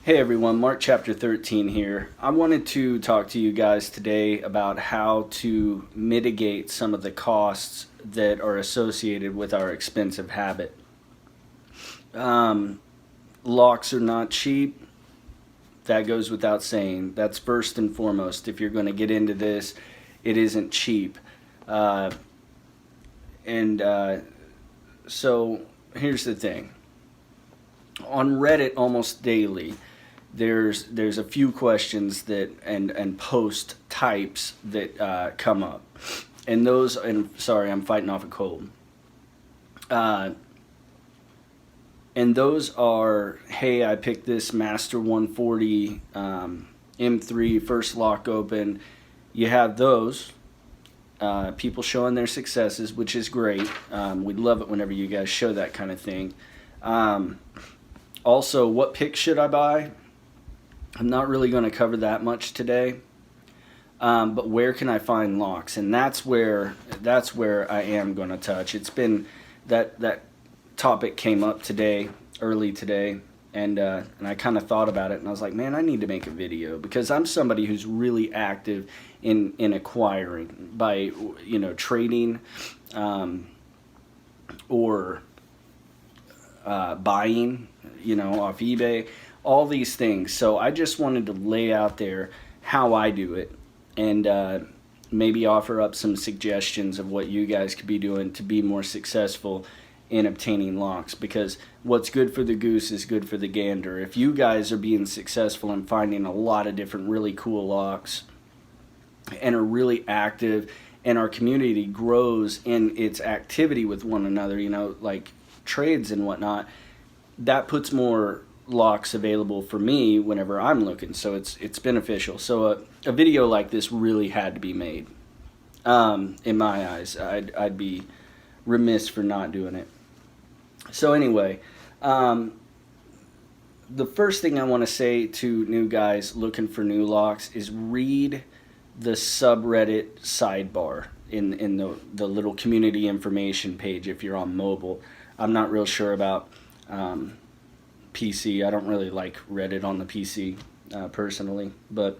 Hey everyone, Mark chapter 13 here. I wanted to talk to you guys today about how to mitigate some of the costs that are associated with our expensive habit. Locks are not cheap. That goes without saying. That's first and foremost. If you're going to get into this, it isn't cheap. So here's the thing. On Reddit almost daily, there's a few questions that and post types that come up, and those, and sorry, I'm fighting off a cold. And those are, hey, I picked this Master 140 M3 first lock open. You have those. People showing their successes, which is great. We'd love it whenever you guys show that kind of thing. Also, what pick should I buy? I'm not really going to cover that much today. But where can I find locks? And that's where I am going to touch. It's been that topic came up today, early today, and I kind of thought about it, and I was like, man, I need to make a video because I'm somebody who's really active in acquiring by trading or buying off eBay, all these things. So I just wanted to lay out there how I do it, and maybe offer up some suggestions of what you guys could be doing to be more successful in obtaining locks, because what's good for the goose is good for the gander. If you guys are being successful in finding a lot of different really cool locks and are really active, and our community grows in its activity with one another, like trades and whatnot, that puts more locks available for me whenever I'm looking. So it's beneficial. So a video like this really had to be made. In my eyes, I'd be remiss for not doing it. So anyway, the first thing I want to say to new guys looking for new locks is read the subreddit sidebar in the little community information page if you're on mobile. I'm not real sure about PC. I don't really like Reddit on the PC personally, but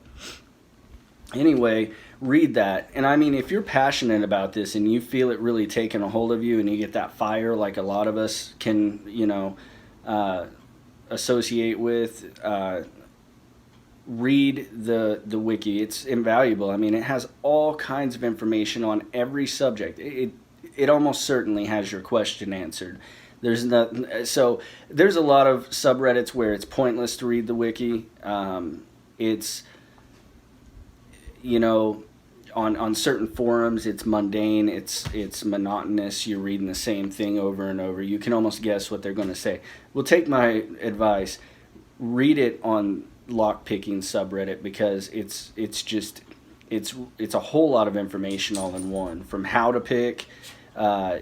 anyway, read that. And I mean, if you're passionate about this and you feel it really taking a hold of you and you get that fire like a lot of us can, associate with, read the wiki. It's invaluable. I mean, it has all kinds of information on every subject. It almost certainly has your question answered. There's so there's a lot of subreddits where it's pointless to read the wiki. It's on certain forums it's mundane, it's monotonous. You're reading the same thing over and over. You can almost guess what they're going to say. Well, take my advice, read it on lockpicking subreddit, because it's a whole lot of information all in one, from how to pick.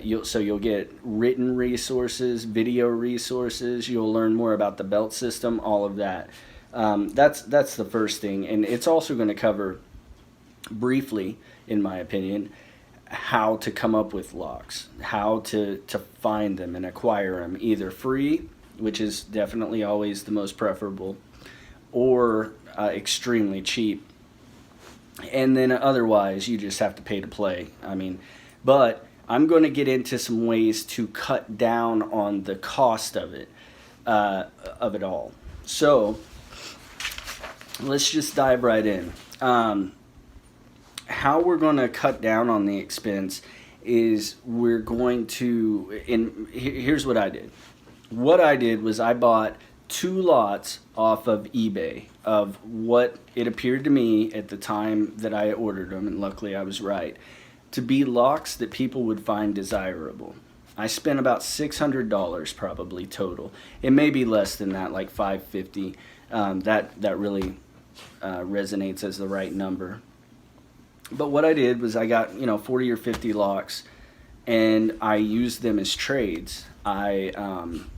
You'll get written resources, video resources. You'll learn more about the belt system, all of that. That's the first thing, and it's also going to cover briefly, in my opinion, how to come up with locks, how to find them and acquire them, either free, which is definitely always the most preferable, or extremely cheap. And then otherwise, you just have to pay to play. But I'm going to get into some ways to cut down on the cost of it all. So let's just dive right in. How we're going to cut down on the expense is we're going to, and here's what I did. What I did was I bought 2 lots off of eBay of what it appeared to me at the time that I ordered them, and luckily I was right, to be locks that people would find desirable. I spent about $600 probably total. It may be less than that, like $550. That really resonates as the right number. But what I did was I got 40 or 50 locks, and I used them as trades. I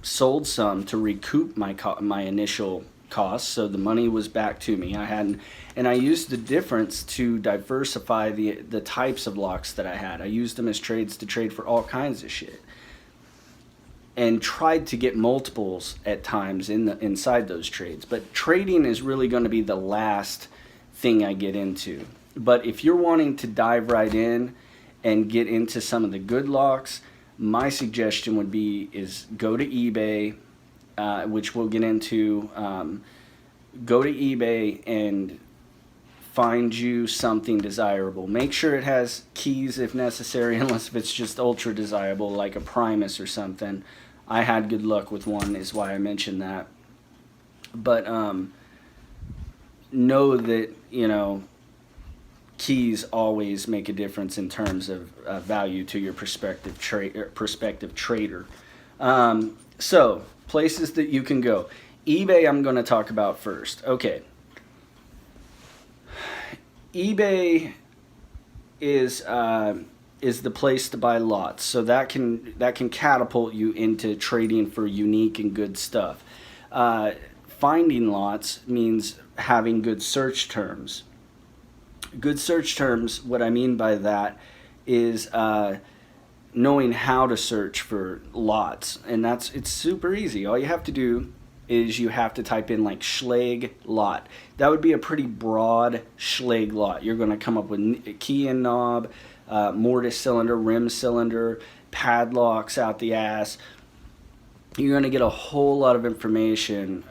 sold some to recoup my initial costs, so the money was back to me. And I used the difference to diversify the types of locks that I had. I used them as trades to trade for all kinds of shit. and tried to get multiples at times inside those trades. But trading is really going to be the last thing I get into. But if you're wanting to dive right in and get into some of the good locks, my suggestion would be is go to eBay, which we'll get into. Go to eBay and find you something desirable. Make sure it has keys if necessary, unless if it's just ultra desirable like a Primus or something. I had good luck with one, is why I mentioned that. But know that, you know, keys always make a difference in terms of value to your prospective trader. So places that you can go. eBay I'm going to talk about first. Okay. eBay is the place to buy lots, so that can catapult you into trading for unique and good stuff. Finding lots means having good search terms. Good search terms, what I mean by that is knowing how to search for lots, and it's super easy. All you have to do is you have to type in like Schlage lot. That would be a pretty broad Schlage lot. You're going to come up with a key and knob, mortise cylinder, rim cylinder, padlocks out the ass. You're going to get a whole lot of information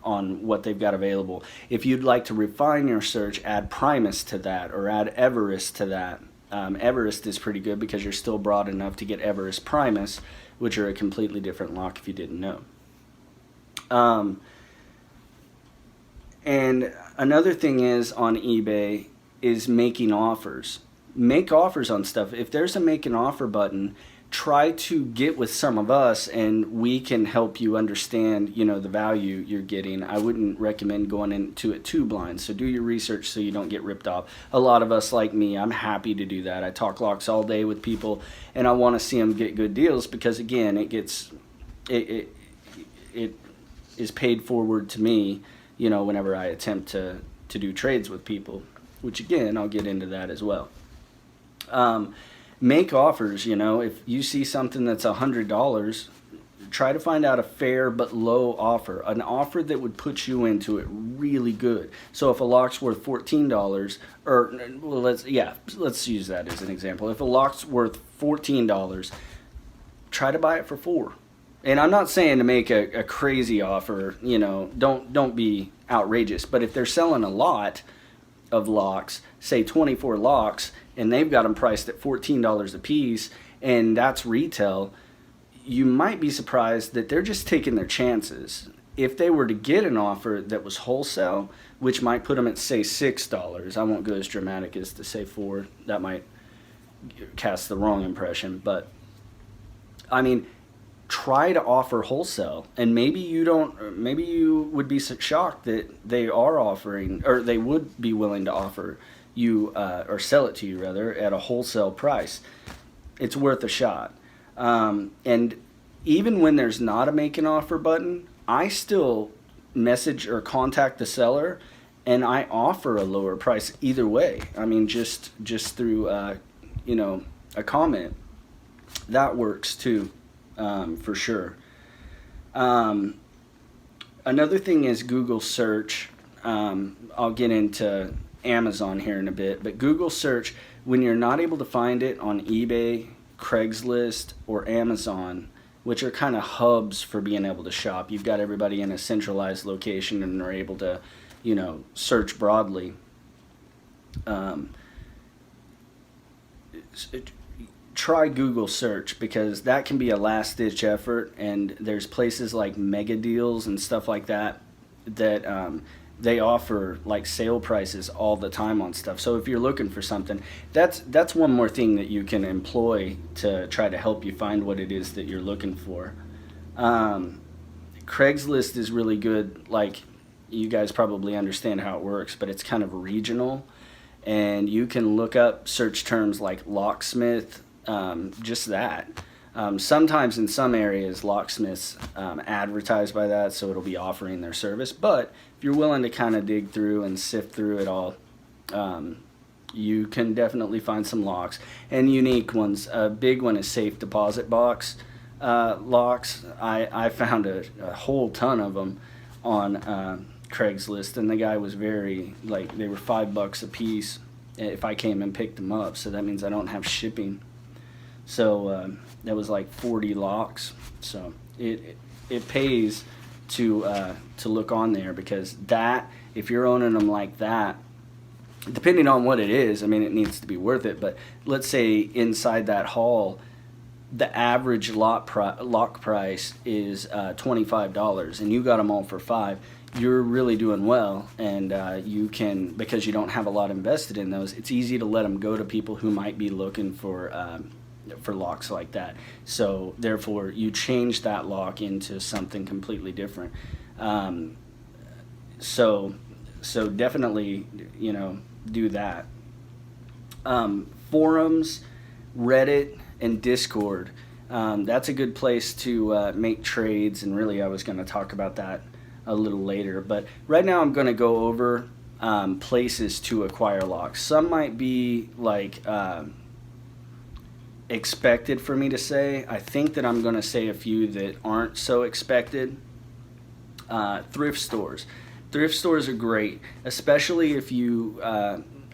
on what they've got available. If you'd like to refine your search, add Primus to that or add Everest to that. Everest is pretty good because you're still broad enough to get Everest Primus, which are a completely different lock if you didn't know. And another thing is on eBay is making offers. Make offers on stuff. If there's a make an offer button, try to get with some of us and we can help you understand, you know, the value you're getting. I wouldn't recommend going into it too blind. So do your research so you don't get ripped off. A lot of us, like me, I'm happy to do that. I talk locks all day with people and I want to see them get good deals because again, it is paid forward to me, you know, whenever I attempt to do trades with people, which again, I'll get into that as well. Make offers, you know, if you see something that's $100, try to find out a fair but low offer, an offer that would put you into it really good. So if a lock's worth $14, or well, let's use that as an example. If a lock's worth $14, try to buy it for $4. And I'm not saying to make a crazy offer, you know, don't be outrageous. But if they're selling a lot of locks, say 24 locks, and they've got them priced at $14 a piece, and that's retail, you might be surprised that they're just taking their chances. If they were to get an offer that was wholesale, which might put them at, say, $6, I won't go as dramatic as to say $4. That might cast the wrong impression. But, I mean, try to offer wholesale, and maybe you would be shocked that they are offering, or they would be willing to offer you or sell it to you rather at a wholesale price. It's worth a shot. And even when there's not a make an offer button, I still message or contact the seller and I offer a lower price either way. I mean, just through you know, a comment. That works too. For sure. Another thing is Google search. I'll get into Amazon here in a bit, but Google search, when you're not able to find it on eBay, Craigslist, or Amazon, which are kind of hubs for being able to shop, you've got everybody in a centralized location and are able to, you know, search broadly. Try Google search because that can be a last-ditch effort, and there's places like Mega Deals and stuff like that that they offer like sale prices all the time on stuff. So if you're looking for something, that's one more thing that you can employ to try to help you find what it is that you're looking for. Craigslist is really good. Like, you guys probably understand how it works, but it's kind of regional, and you can look up search terms like locksmith. Just that. Sometimes in some areas, locksmiths advertise by that, so it'll be offering their service. But if you're willing to kind of dig through and sift through it all, you can definitely find some locks and unique ones. A big one is Safe Deposit Box. locks. I found a whole ton of them on Craigslist, and the guy was very, like, they were $5 a piece if I came and picked them up. So that means I don't have shipping. So that was like 40 locks. So it pays to look on there, because that, if you're owning them like that, depending on what it is, I mean, it needs to be worth it. But let's say inside that haul, the average lock price is $25, and you got them all for $5. You're really doing well, and you can, because you don't have a lot invested in those, it's easy to let them go to people who might be looking for locks like that. So therefore, you change that lock into something completely different. So definitely, do that. Forums, Reddit, and Discord. That's a good place to make trades, and really I was going to talk about that a little later. But right now I'm going to go over places to acquire locks. Some might be like expected for me to say. I think that I'm going to say a few that aren't so expected. Thrift stores. Thrift stores are great, especially if you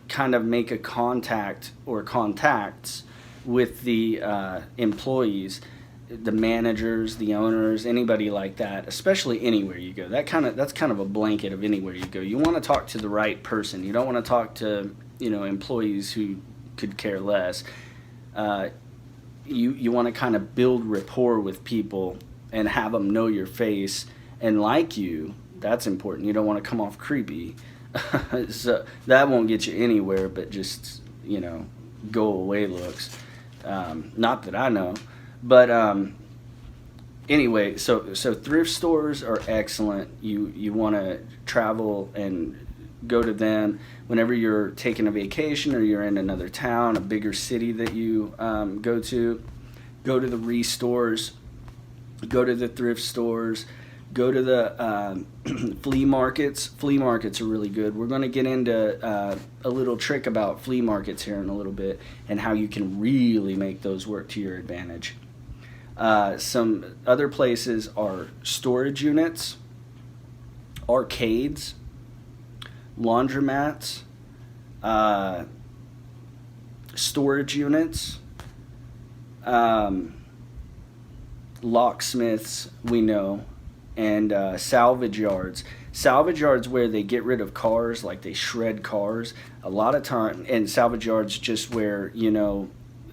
kind of make a contact or contacts with the employees, the managers, the owners, anybody like that, especially anywhere you go. That's kind of a blanket of anywhere you go. You want to talk to the right person. You don't want to talk to employees who could care less. You want to kind of build rapport with people and have them know your face and like you. That's important. You don't want to come off creepy. So that won't get you anywhere, but just go away looks. Not that I know, but anyway, so thrift stores are excellent. You want to travel and go to them whenever you're taking a vacation or you're in another town, a bigger city that you go to. Go to the restores, go to the thrift stores, go to the flea markets. Flea markets are really good. We're going to get into a little trick about flea markets here in a little bit, and how you can really make those work to your advantage. Some other places are storage units, arcades, laundromats, storage units, locksmiths, we know, and salvage yards. Salvage yards where they get rid of cars, like they shred cars. A lot of time, and salvage yards just where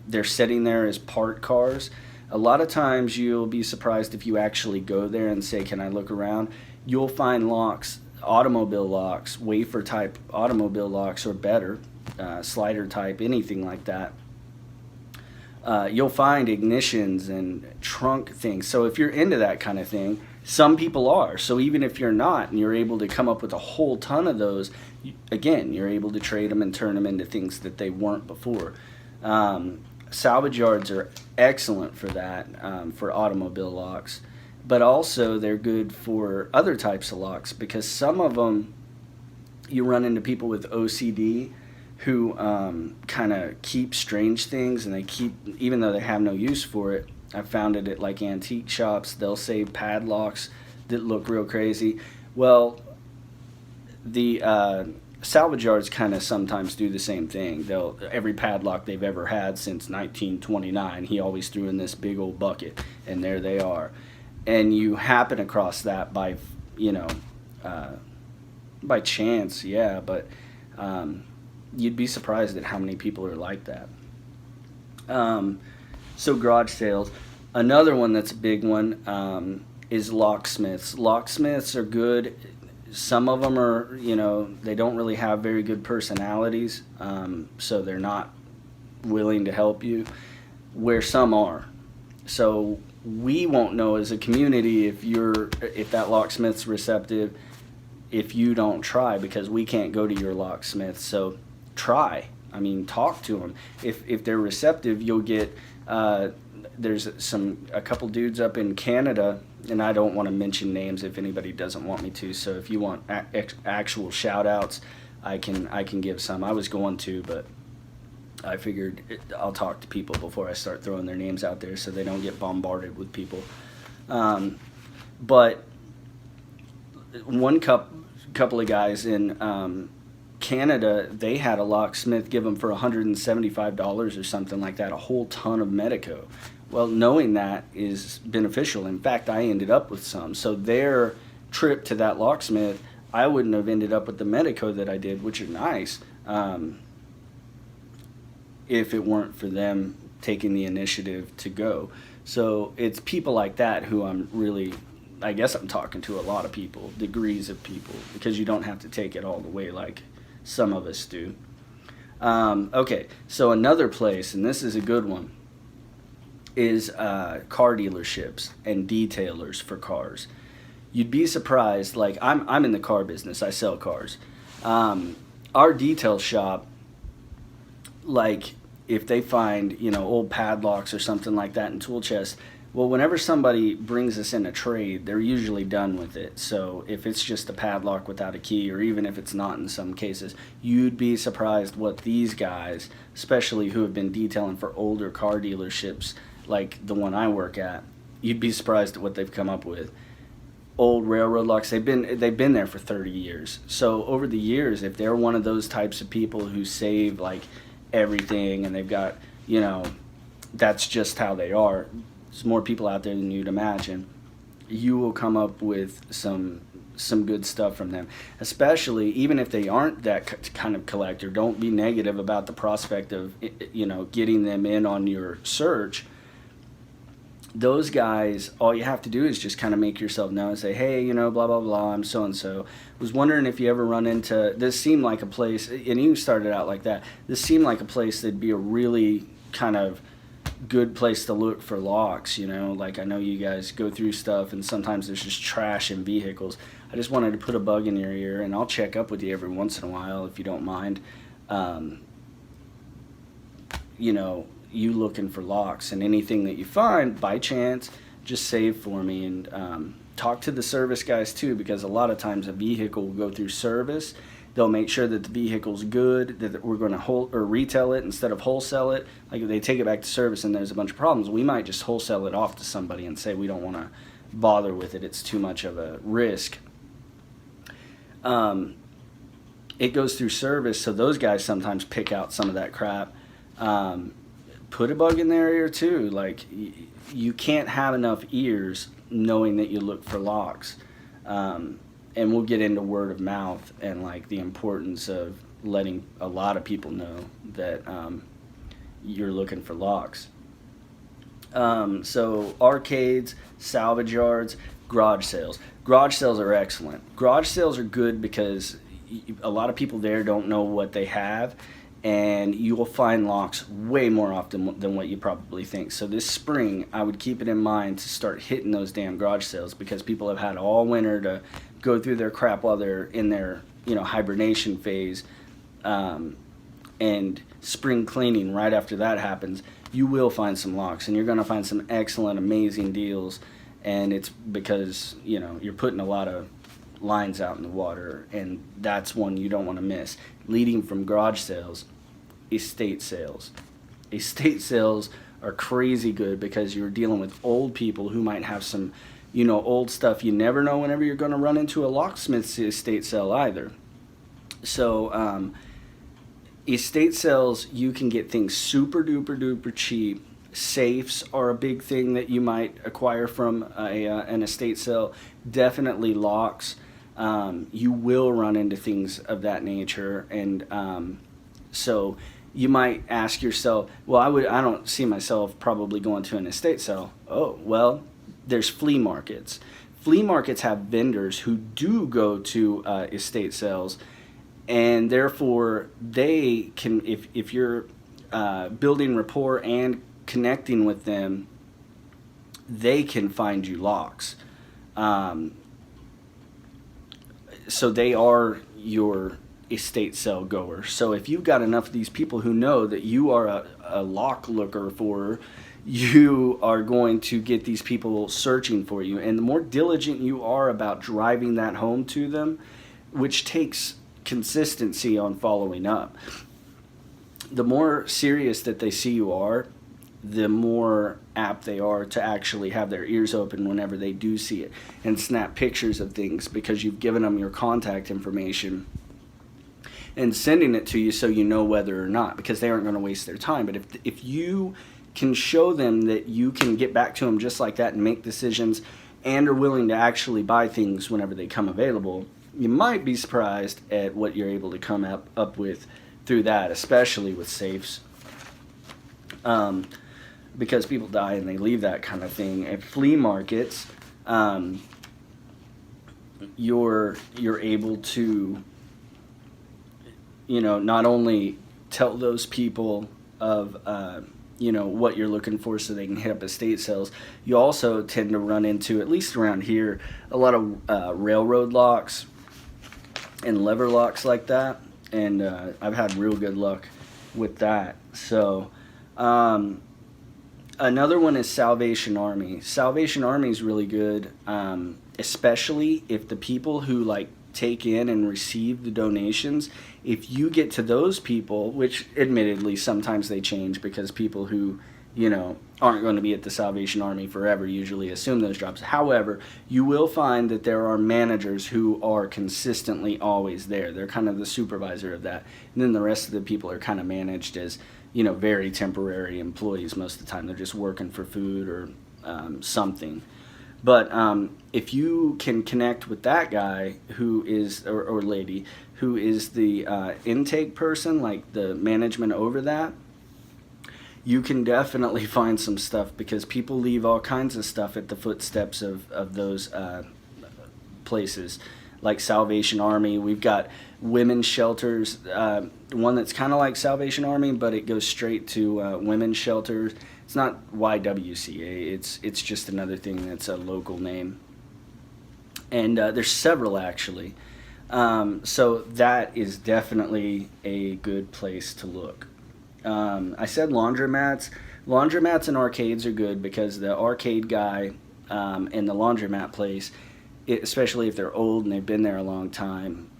they're sitting there as parked cars. A lot of times you'll be surprised if you actually go there and say, can I look around? You'll find locks, automobile locks, wafer type automobile locks, or better, slider type, anything like that. You'll find ignitions and trunk things. So if you're into that kind of thing, some people are. So even if you're not, and you're able to come up with a whole ton of those, again, you're able to trade them and turn them into things that they weren't before. Salvage yards are excellent for that, for automobile locks. But also they're good for other types of locks, because some of them, you run into people with OCD who kind of keep strange things, and they keep, even though they have no use for it. I found it at like antique shops. They'll say padlocks that look real crazy. Well, the salvage yards kind of sometimes do the same thing. Every padlock they've ever had since 1929, he always threw in this big old bucket, and there they are. And you happen across that by chance, yeah, but you'd be surprised at how many people are like that. So garage sales. Another one that's a big one is locksmiths. Locksmiths are good. Some of them are, they don't really have very good personalities, so they're not willing to help you, where some are. So we won't know as a community if that locksmith's receptive if you don't try, because we can't go to your locksmith. So try. I mean, talk to them. If they're receptive, you'll get. There's a couple dudes up in Canada, and I don't want to mention names if anybody doesn't want me to. So if you want actual shout outs, I can give some. I was going to, but I figured I'll talk to people before I start throwing their names out there so they don't get bombarded with people. But one couple of guys in Canada, they had a locksmith give them for $175 or something like that, a whole ton of Medico. Well, knowing that is beneficial. In fact, I ended up with some. So their trip to that locksmith, I wouldn't have ended up with the Medico that I did, which are nice, if it weren't for them taking the initiative to go. So it's people like that who I'm really, I guess I'm talking to a lot of people, degrees of people, because you don't have to take it all the way like some of us do. Okay, so another place, and this is a good one, is car dealerships and detailers for cars. You'd be surprised, like I'm in the car business, I sell cars. Our detail shop, like if they find, old padlocks or something like that in tool chests, well, whenever somebody brings us in a trade, they're usually done with it. So if it's just a padlock without a key, or even if it's not in some cases, you'd be surprised what these guys, especially who have been detailing for older car dealerships like the one I work at, you'd be surprised at what they've come up with. Old railroad locks, they've been there for 30 years. So over the years, if they're one of those types of people who save like everything and they've got, that's just how they are. There's more people out there than you'd imagine. You will come up with some good stuff from them, especially even if they aren't that kind of collector. Don't be negative about the prospect of getting them in on your search. Those guys, all you have to do is just kind of make yourself known and say, hey, blah blah blah, I'm so and so. Was wondering if you ever run into this. Seemed like a place, and you started out like that, this seemed like a place that'd be a really kind of good place to look for locks. Like I know you guys go through stuff and sometimes there's just trash in vehicles. I just wanted to put a bug in your ear, and I'll check up with you every once in a while if you don't mind. You looking for locks, and anything that you find by chance, just save for me, and talk to the service guys too, because a lot of times a vehicle will go through service. They'll make sure that the vehicle's good, that we're going to retail it instead of wholesale it. Like if they take it back to service and there's a bunch of problems, we might just wholesale it off to somebody and say we don't want to bother with it. It's too much of a risk. It goes through service, so those guys sometimes pick out some of that crap. Put a bug in their ear too. Like you can't have enough ears knowing that you look for locks. And we'll get into word of mouth and like the importance of letting a lot of people know that you're looking for locks. So arcades, salvage yards, garage sales. Garage sales are excellent. Garage sales are good because a lot of people there don't know what they have, and you will find locks way more often than what you probably think. So this spring, I would keep it in mind to start hitting those damn garage sales, because people have had all winter to go through their crap while they're in their hibernation phase, and spring cleaning right after that happens. You will find some locks, and you're going to find some excellent, amazing deals, and it's because you're putting a lot of lines out in the water, and that's one you don't want to miss. Leading from garage sales, estate sales. Estate sales are crazy good because you're dealing with old people who might have some old stuff. You never know whenever you're going to run into a locksmith's estate sale either. So estate sales, you can get things super duper duper cheap. Safes are a big thing that you might acquire from an estate sale. Definitely locks. You will run into things of that nature, and so you might ask yourself, well, I don't see myself probably going to an estate sale. Oh, well, there's flea markets. Flea markets have vendors who do go to estate sales, and therefore they can, if you're building rapport and connecting with them, they can find you locks. So they are your estate sale goer. So if you've got enough of these people who know that you are a lock looker for, you are going to get these people searching for you. And the more diligent you are about driving that home to them, which takes consistency on following up. the more serious that they see you are, the more apt they are to actually have their ears open whenever they do see it and snap pictures of things, because you've given them your contact information and sending it to you so you know whether or not, because they aren't going to waste their time. But if you can show them that you can get back to them just like that and make decisions and are willing to actually buy things whenever they come available, you might be surprised at what you're able to come up with through that, especially with safes. Because people die and they leave that kind of thing. At flea markets, you're able to, not only tell those people of, what you're looking for so they can hit up estate sales, you also tend to run into, at least around here, a lot of railroad locks and lever locks like that. And I've had real good luck with that. So, another one is Salvation Army. Salvation Army is really good, especially if the people who take in and receive the donations, if you get to those people, which admittedly sometimes they change because people who, aren't going to be at the Salvation Army forever usually assume those jobs. However, you will find that there are managers who are consistently always there. They're kind of the supervisor of that. And then the rest of the people are kind of managed as, very temporary employees most of the time. They're just working for food or something. But if you can connect with that guy who is, or lady, who is the intake person, like the management over that, you can definitely find some stuff, because people leave all kinds of stuff at the footsteps of those places, like Salvation Army. We've got women's shelters, one that's kind of like Salvation Army, but it goes straight to women's shelters. It's not YWCA, it's just another thing that's a local name. And there's several actually. So that is definitely a good place to look. I said laundromats. Laundromats and arcades are good, because the arcade guy and the laundromat place, especially if they're old and they've been there a long time,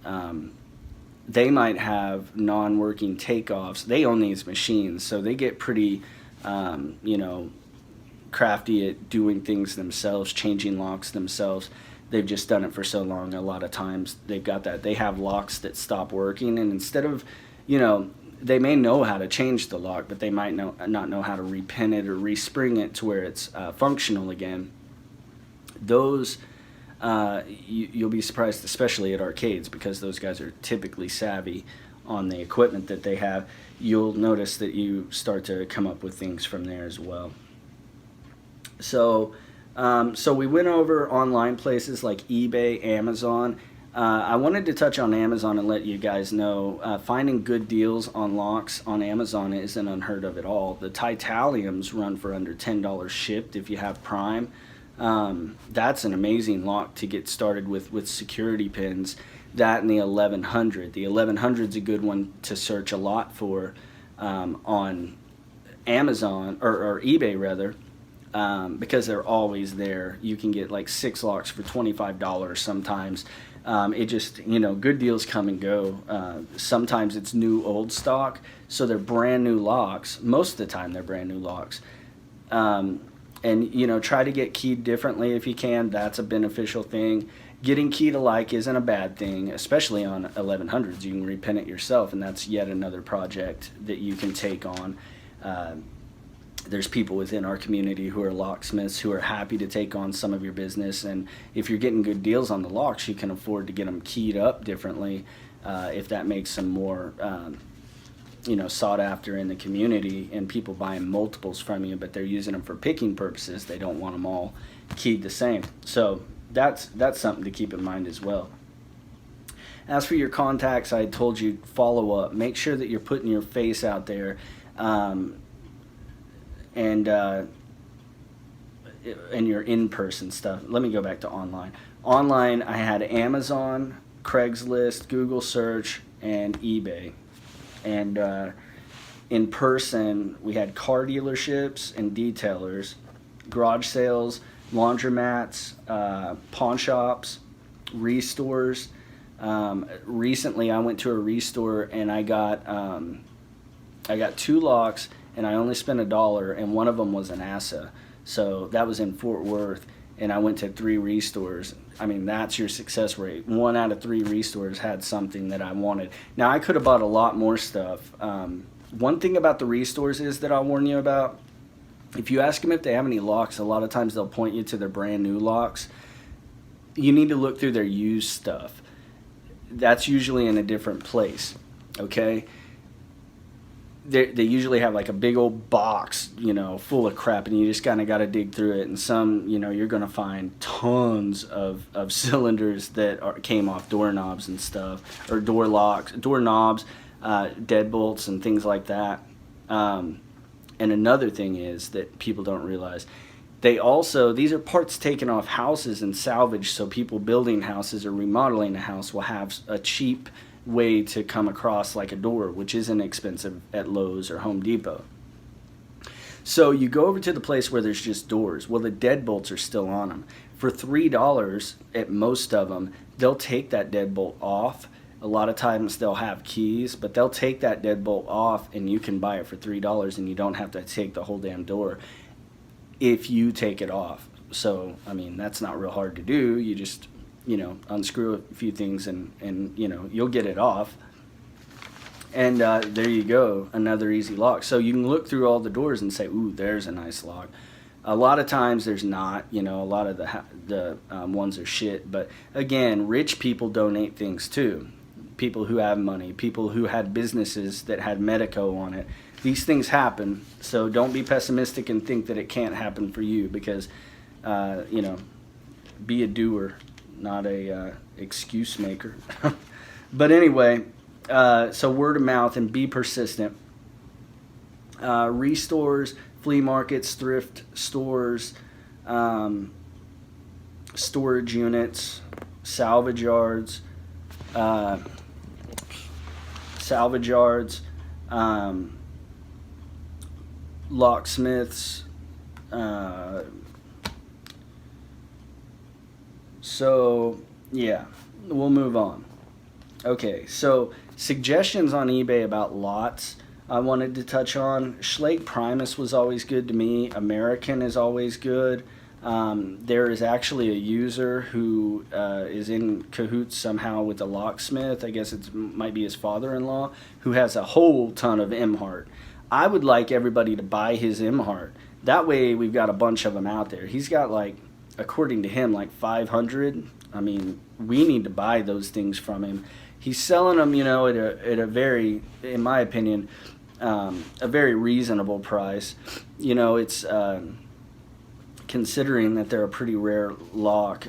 they might have non-working takeoffs. They own these machines, so they get pretty, crafty at doing things themselves, changing locks themselves. They've just done it for so long. A lot of times they've got that. They have locks that stop working, and instead of, they may know how to change the lock, but they might not know how to repin it or respring it to where it's functional again. Those, you'll be surprised, especially at arcades, because those guys are typically savvy on the equipment that they have. You'll notice that you start to come up with things from there as well. So we went over online places like eBay, Amazon. I wanted to touch on Amazon and let you guys know, finding good deals on locks on Amazon isn't unheard of at all. The Titaniums run for under $10 shipped if you have Prime. That's an amazing lock to get started with security pins. That and the 1100. The 1100 is a good one to search a lot for on Amazon, or eBay rather, because they're always there. You can get like 6 locks for $25 sometimes. It just, good deals come and go. Sometimes it's new old stock, so they're brand new locks. Most of the time they're brand new locks. And try to get keyed differently if you can. That's a beneficial thing. Getting keyed alike isn't a bad thing, especially on 1100s. You can repin it yourself, and that's yet another project that you can take on. There's people within our community who are locksmiths who are happy to take on some of your business, and if you're getting good deals on the locks, you can afford to get them keyed up differently, if that makes them more sought after in the community, and people buying multiples from you, but they're using them for picking purposes. They don't want them all keyed the same. So that's something to keep in mind as well. As for your contacts, I told you follow up. Make sure that you're putting your face out there, and your in-person stuff. Let me go back to online. Online, I had Amazon, Craigslist, Google search, and eBay. And in person, we had car dealerships and detailers, garage sales, laundromats, pawn shops, restores. Recently, I went to a restore and I got I got 2 locks, and I only spent $1, and one of them was an ASA. So that was in Fort Worth, and I went to 3 restores. I mean, that's your success rate. 1 out of 3 restores had something that I wanted. Now, I could have bought a lot more stuff. One thing about the restores is that I'll warn you about, if you ask them if they have any locks, a lot of times they'll point you to their brand new locks. You need to look through their used stuff. That's usually in a different place, okay? They usually have like a big old box, you know, full of crap, and you just kind of got to dig through it. And some, you know, you're going to find tons of cylinders that came off doorknobs and stuff, or door locks, doorknobs, deadbolts, and things like that. And another thing is that people don't realize, these are parts taken off houses and salvaged, so people building houses or remodeling a house will have a cheap way to come across like a door, which isn't expensive at Lowe's or Home Depot. So you go over to the place where there's just doors. Well, the deadbolts are still on them. For $3 at most of them, they'll take that deadbolt off. A lot of times they'll have keys, but they'll take that deadbolt off, and you can buy it for $3, and you don't have to take the whole damn door if you take it off. So, I mean, that's not real hard to do. You just, you know, unscrew a few things, and you know, you'll get it off. And there you go, another easy lock. So you can look through all the doors and say, ooh, there's a nice lock. A lot of times there's not, you know, a lot of the ones are shit. But again, rich people donate things too. People who have money, people who had businesses that had Medico on it. These things happen, so don't be pessimistic and think that it can't happen for you, because, you know, be a doer, not a excuse maker. But anyway, so word of mouth, and be persistent. Restores, flea markets, thrift stores, storage units, salvage yards, locksmiths. So yeah, we'll move on. Okay, so suggestions on eBay about lots I wanted to touch on. Schlage Primus was always good to me. American is always good. There is actually a user who is in cahoots somehow with a locksmith. I guess it might be his father-in-law, who has a whole ton of Emhart. I would like everybody to buy his Emhart. That way we've got a bunch of them out there. He's got, like, according to him, like 500. I mean, we need to buy those things from him. He's selling them, you know, at a very, in my opinion, a very reasonable price. You know, it's considering that they're a pretty rare lock.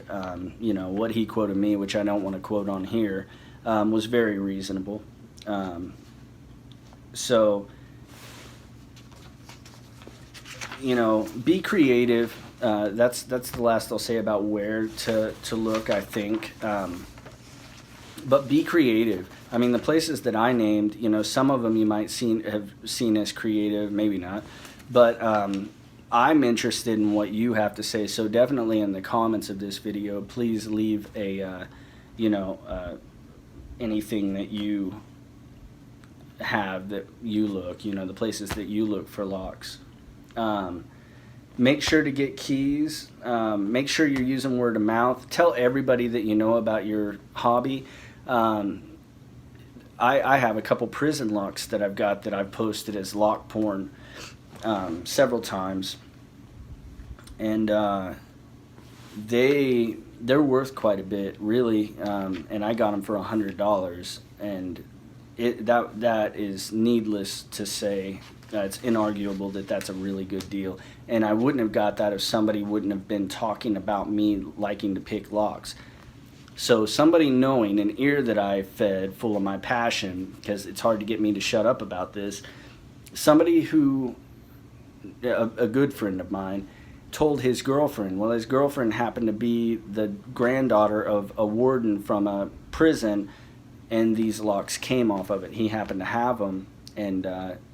You know, what he quoted me, which I don't want to quote on here, was very reasonable. So, you know, be creative. That's the last I'll say about where to look, I think. But be creative. I mean, the places that I named, you know, some of them you might have seen as creative, maybe not. But I'm interested in what you have to say. So definitely in the comments of this video, please leave a, you know, anything that you have that you look, you know, the places that you look for locks. Make sure to get keys. Make sure you're using word of mouth. Tell everybody that you know about your hobby. I have a couple prison locks that I've got that I've posted as lock porn several times, and they're worth quite a bit, really. And I got them for $100, and that is needless to say. It's inarguable that that's a really good deal, and I wouldn't have got that if somebody wouldn't have been talking about me liking to pick locks. So somebody knowing, an ear that I fed full of my passion, because it's hard to get me to shut up about this, somebody who, a good friend of mine, told his girlfriend. Well, his girlfriend happened to be the granddaughter of a warden from a prison, and these locks came off of it. He happened to have them. And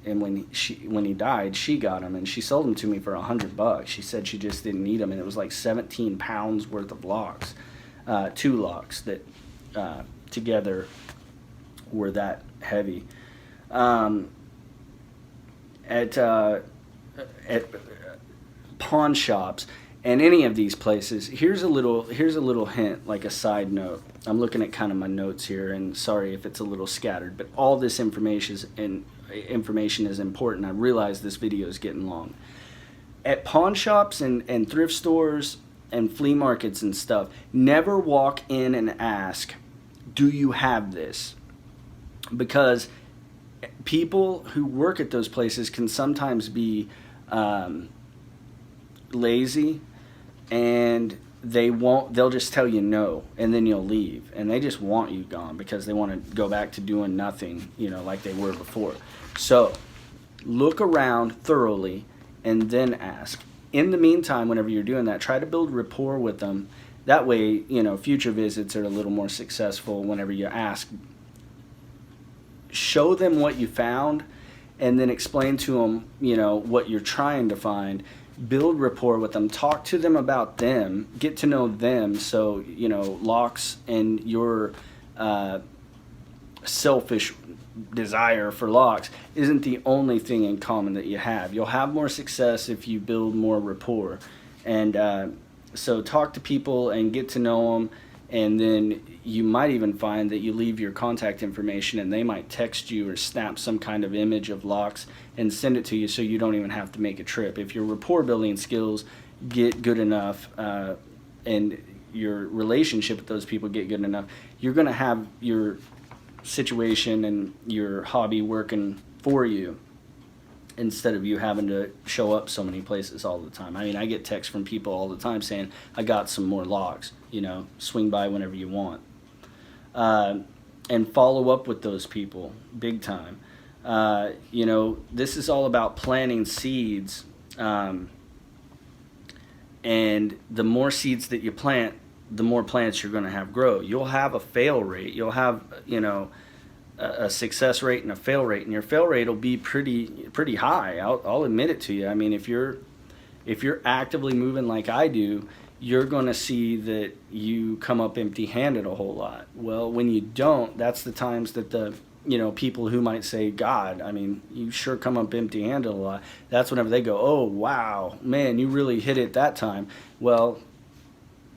when he died, she got them, and she sold them to me for $100. She said she just didn't need them, and it was like 17 pounds worth of locks, 2 locks that together were that heavy. at at pawn shops and any of these places, here's a little hint, like a side note. I'm looking at kind of my notes here, and sorry if it's a little scattered, but all this information is important. I realize this video is getting long. At pawn shops and thrift stores and flea markets and stuff, never walk in and ask, do you have this? Because people who work at those places can sometimes be lazy, and they'll just tell you no, and then you'll leave, and they just want you gone because they want to go back to doing nothing, like they were before. So look around thoroughly and then ask. In the meantime, whenever you're doing that, try to build rapport with them. That way, future visits are a little more successful. Whenever you ask, show them what you found, and then explain to them, what you're trying to find. Build rapport with them. Talk to them about them. Get to know them. So, locks and your selfish desire for locks isn't the only thing in common that you have. You'll have more success if you build more rapport. And so talk to people and get to know them. And then you might even find that you leave your contact information, and they might text you or snap some kind of image of locks and send it to you, so you don't even have to make a trip. If your rapport building skills get good enough and your relationship with those people get good enough, you're going to have your situation and your hobby working for you, instead of you having to show up so many places all the time. I mean, I get texts from people all the time saying, I got some more locks, swing by whenever you want. And follow up with those people big time. This is all about planting seeds. And the more seeds that you plant, the more plants you're going to have grow. You'll have a fail rate. You'll have, a success rate and a fail rate, and your fail rate will be pretty high. I'll admit it to you. I mean, if you're actively moving like I do, you're going to see that you come up empty-handed a whole lot. Well, when you don't, that's the times that the people who might say, God, I mean, you sure come up empty-handed a lot. That's whenever they go, oh wow, man, you really hit it that time. Well,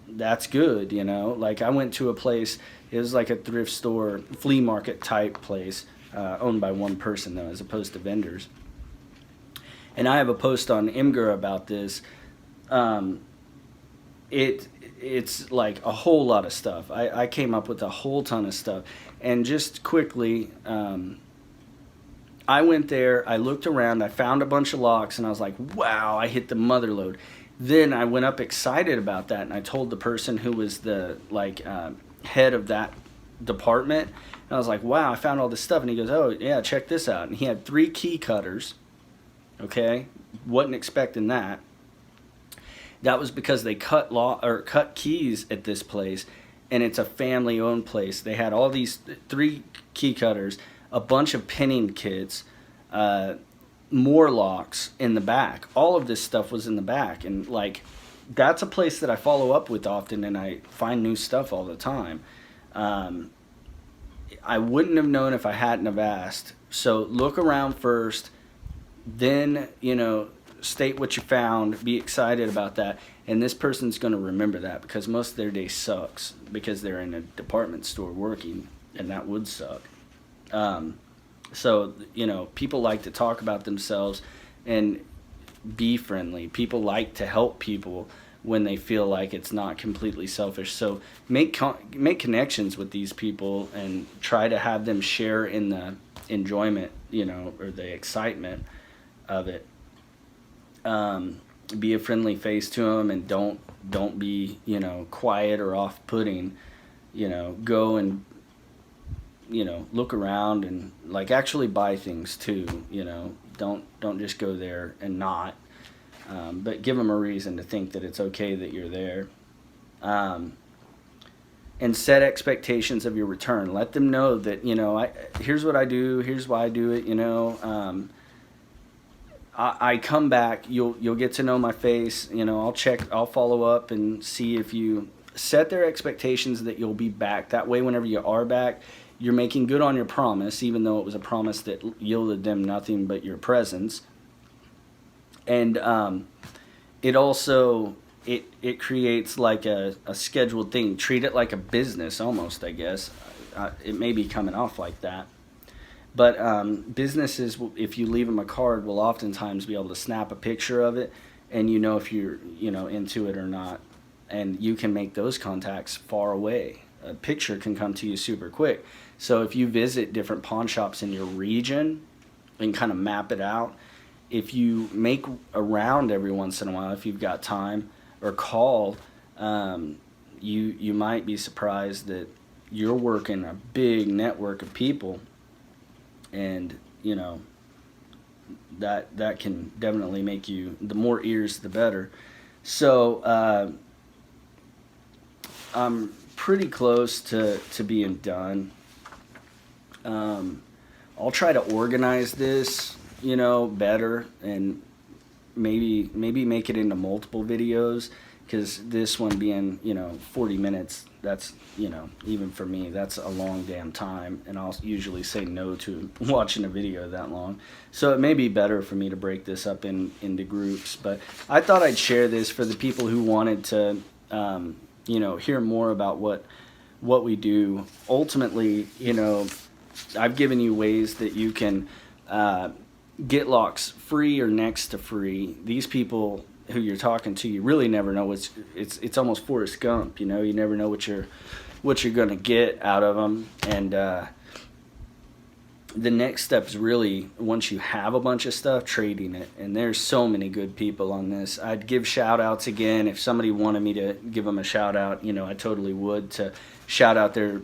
that's good. Like, I went to a place. It was like a thrift store, flea market type place, owned by one person though, as opposed to vendors. And I have a post on Imgur about this. It's like a whole lot of stuff. I came up with a whole ton of stuff. And just quickly, I went there, I looked around, I found a bunch of locks, and I was like, wow, I hit the mother lode. Then I went up excited about that, and I told the person who was the head of that department, and I was like, wow, I found all this stuff. And he goes, oh yeah, check this out. And he had 3 key cutters. Okay, wasn't expecting that. That was because they cut keys at this place, and it's a family-owned place. They had all these 3 key cutters, a bunch of pinning kits, more locks in the back. All of this stuff was in the back, and that's a place that I follow up with often, and I find new stuff all the time. I wouldn't have known if I hadn't have asked. So look around first, then state what you found, be excited about that, and this person's going to remember that, because most of their day sucks because they're in a department store working, and that would suck. So people like to talk about themselves and be friendly. People like to help people when they feel like it's not completely selfish. So make connections with these people and try to have them share in the enjoyment, or the excitement of it. Be a friendly face to them, and don't be quiet or off-putting. Go and look around and actually buy things too. Don't just go there and not. But give them a reason to think that it's okay that you're there. And set expectations of your return. Let them know that, here's what I do, here's why I do it, I come back, you'll get to know my face, I'll follow up and see if you set their expectations that you'll be back. That way, whenever you are back, you're making good on your promise, even though it was a promise that yielded them nothing but your presence. And it also it creates like a scheduled thing. Treat it like a business almost, I guess. It may be coming off like that. But businesses, if you leave them a card, will oftentimes be able to snap a picture of it, and you know if you're into it or not, and you can make those contacts far away. A picture can come to you super quick. So if you visit different pawn shops in your region and kind of map it out, if you make a round every once in a while, if you've got time, or call, you might be surprised that you're working a big network of people, and that can definitely make you, the more ears the better. So I'm pretty close to being done. I'll try to organize this better, and maybe make it into multiple videos, because this one being 40 minutes, that's even for me, that's a long damn time, and I'll usually say no to watching a video that long. So it may be better for me to break this up into groups, but I thought I'd share this for the people who wanted to hear more about what we do. Ultimately, I've given you ways that you can get locks free or next to free. These people who you're talking to, you really never know it's almost Forrest Gump. You never know what you're gonna get out of them. And the next step is really, once you have a bunch of stuff, trading it. And there's so many good people on this. I'd give shout outs again. If somebody wanted me to give them a shout out, I totally would, to shout out their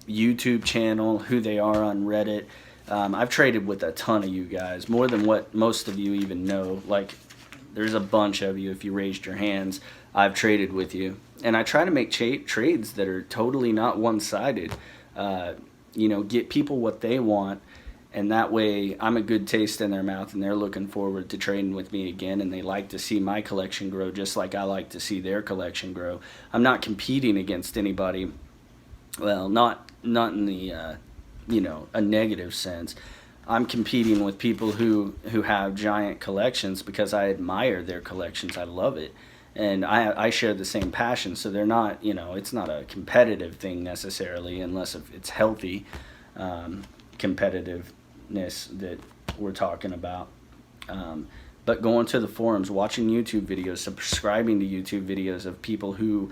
YouTube channel, who they are on Reddit. I've traded with a ton of you guys, more than what most of you even know. Like, there's a bunch of you, if you raised your hands, I've traded with you. And I try to make trades that are totally not one-sided. Get people what they want, and that way I'm a good taste in their mouth, and they're looking forward to trading with me again, and they like to see my collection grow just like I like to see their collection grow. I'm not competing against anybody. Well, not in the a negative sense. I'm competing with people who have giant collections, because I admire their collections. I love it, and I share the same passion. So they're not, it's not a competitive thing necessarily, unless if it's healthy competitiveness that we're talking about. But going to the forums, watching YouTube videos, subscribing to YouTube videos of people who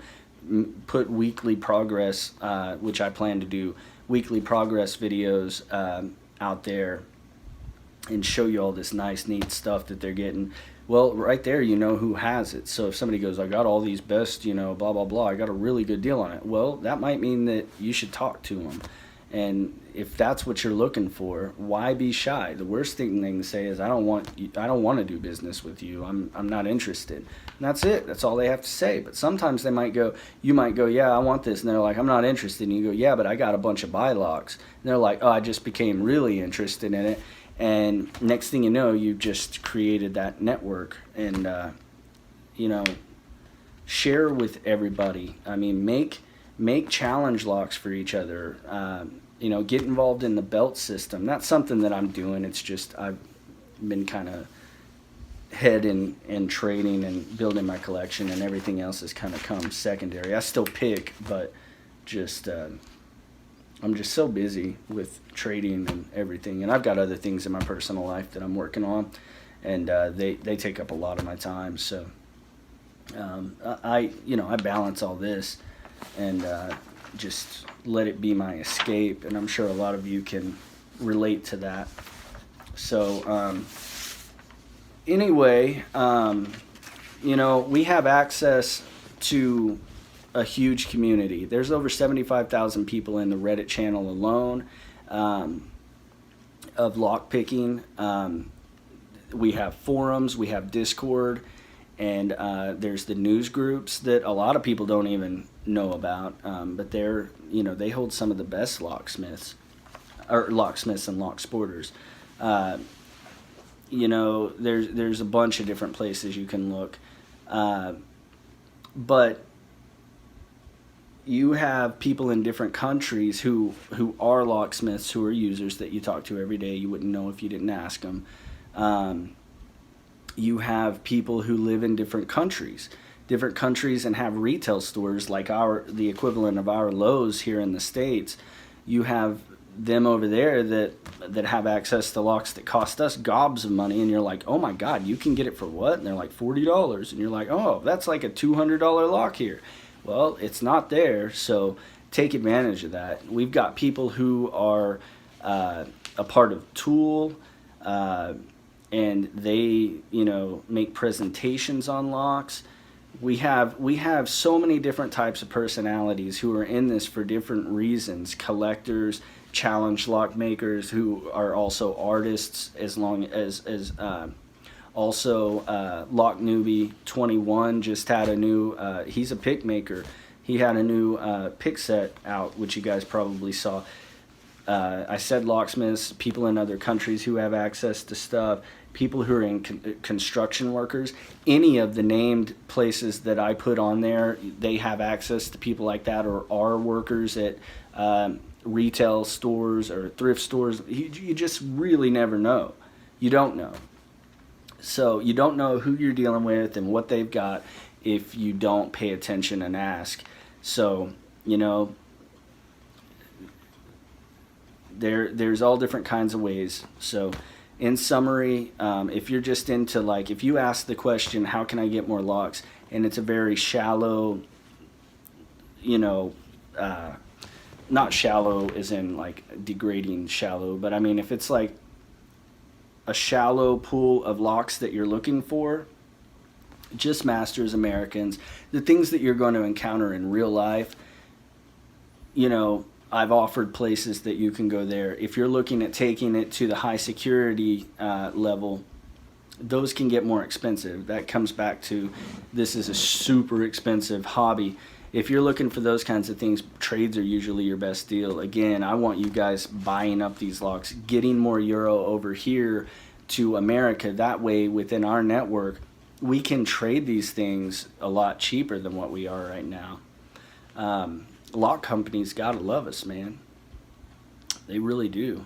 put weekly progress, which I plan to do, weekly progress videos out there, and show you all this nice, neat stuff that they're getting. Well, right there, who has it. So if somebody goes, I got all these best, blah, blah, blah, I got a really good deal on it. Well, that might mean that you should talk to them. And if that's what you're looking for, why be shy? The worst thing they can say is, I don't want to do business with you. I'm not interested. And that's it. That's all they have to say. But sometimes you might go, yeah, I want this. And they're like, I'm not interested. And you go, yeah, but I got a bunch of buy locks. And they're like, oh, I just became really interested in it. And next thing you know, you've just created that network. And, share with everybody. I mean, make challenge locks for each other. Get involved in the belt system. That's something that I'm doing. It's just I've been kind of head in trading and building my collection, and everything else has kind of come secondary. I still pick, but just I'm just so busy with trading and everything, and I've got other things in my personal life that I'm working on, and they take up a lot of my time. So I balance all this and just let it be my escape, and I'm sure a lot of you can relate to that. So anyway, we have access to a huge community. There's over 75,000 people in the Reddit channel alone of lockpicking. We have forums, we have Discord, and there's the news groups that a lot of people don't even know about, but they hold some of the best locksmiths and locksporters. There's a bunch of different places you can look, but you have people in different countries who are locksmiths, who are users that you talk to every day. You wouldn't know if you didn't ask them. You have people who live in different countries and have retail stores like the equivalent of our Lowe's here in the States. You have them over there that have access to locks that cost us gobs of money, and you're like, oh my God, you can get it for what? And they're like $40, and you're like, oh, that's like a $200 lock here. Well, it's not there, so take advantage of that. We've got people who are a part of Tool, and they, make presentations on locks. We have so many different types of personalities who are in this for different reasons. Collectors, challenge lock makers who are also artists, as long as also Lock Newbie 21 just had a new he's a pick maker. He had a new pick set out, which you guys probably saw. I said locksmiths, people in other countries who have access to stuff, people who are in construction workers. Any of the named places that I put on there, they have access to people like that, or are workers at retail stores or thrift stores. You just really never know. You don't know. So you don't know who you're dealing with and what they've got if you don't pay attention and ask. So, there's all different kinds of ways. So in summary, if you're just into, like, if you ask the question, how can I get more locks, and it's a very shallow, not shallow as in like degrading shallow, but I mean, if it's like a shallow pool of locks that you're looking for, just Masters Americans, the things that you're going to encounter in real life, I've offered places that you can go there. If you're looking at taking it to the high security level, those can get more expensive. That comes back to, this is a super expensive hobby. If you're looking for those kinds of things, trades are usually your best deal. Again, I want you guys buying up these locks, getting more Euro over here to America. That way, within our network, we can trade these things a lot cheaper than what we are right now. Lock companies gotta love us, man. They really do,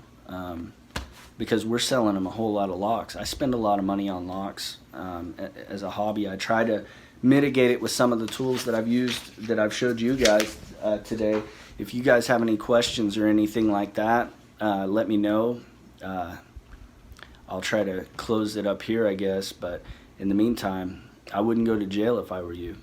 because we're selling them a whole lot of locks. I spend a lot of money on locks as a hobby. I try to mitigate it with some of the tools that I've used, that I've showed you guys today. If you guys have any questions or anything like that, let me know. I'll try to close it up here, I guess, but in the meantime, I wouldn't go to jail if I were you.